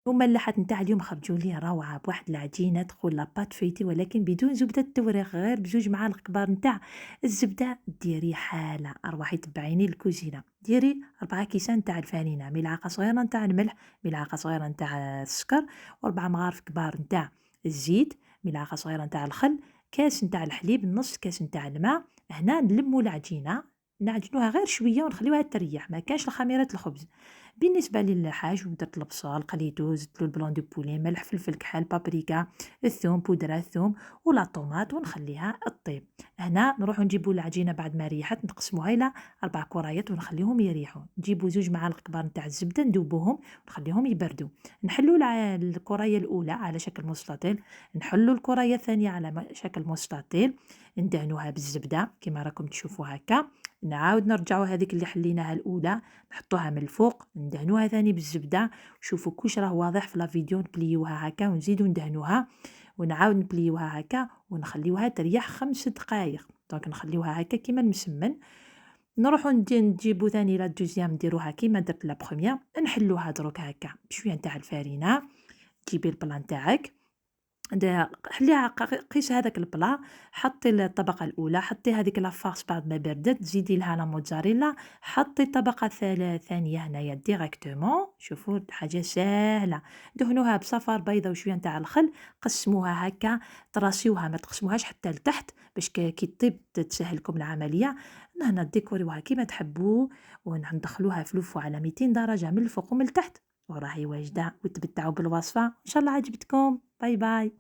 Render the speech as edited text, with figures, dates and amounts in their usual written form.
المملحات نتاع اليوم خرجوا لي روعة بواحد العجينة تكون لاباط فيتي ولكن بدون زبدة التوريق، غير بجوج معالق كبار نتاع الزبدة. ديري حالة أرواحي تبعيني الكوزينة، ديري 4 كيسان نتاع الفانينة، ملعقة صغيرة نتاع الملح، ملعقة صغيرة نتاع السكر، و4 مغارف كبار نتاع الزيت، ملعقة صغيرة نتاع الخل، كاس نتاع الحليب، نص كاس نتاع الماء. هنا نلموا العجينة، نعجنوها غير شوية ونخليوها تريح، ما كانش لخميرة الخبز. بالنسبة للحاج درت البصل قليتو، زدتلو البلون دو بولي، ملح، فلفل كحل، بابريكا، الثوم، بودرة الثوم ولا طوماط، ونخليها طيب. هنا نروحو نجيبو العجينة بعد ما ريحت، نقسموها إلى 4 كريات ونخليهم يريحوا. نجيبو 2 معالق كبار نتاع الزبدة ندوبوهم ونخليهم يبردوا. نحلو الكرية الأولى على شكل مستطيل، نحلو الكرية الثانية على شكل مستطيل، ندهنوها بالزبدة كما راكم تشوفوا هكا. نعاود نرجعو هذيك اللي حليناها الأولى نحطوها من الفوق، ندهنوها ثاني بالزبدة. شوفوا كلش راه واضح في لا فيديو، نبليوها هكا ونزيدو ندهنوها ونعاود نبليوها هكا ونخليوها تريح 5 دقائق. دونك نخليوها هكا كيما المسمن. نروحو نجيبو ثاني لا دوزيام نديروها كيما درت لا بخوميير، نحلوها دروك هكا بشوية نتاع الفارينة. تجيبي البلا نتاعك، حليها قيسي هذاك البلا، حطي الطبقة الأولى، حطي هذيك لافارس بعد ما بردت، زيدي لها لا موتزاريلا، حطي الطبقة الثانية هنايا ديريكتومون. شوفوا حاجة ساهلة، دهنوها بصفار بيضة وشوية نتاع الخل، قسموها هكا، تراسيوها ما تقسموهاش حتى لتحت باش كي تطيب تسهلكم العملية. هنا ديكوريوها كيما تحبوا، وندخلوها في لوفو على 200 درجة من الفوق ومن التحت، وراهي واجدة. وتبتعوا بالوصفة، إن شاء الله عجبتكم. باي باي.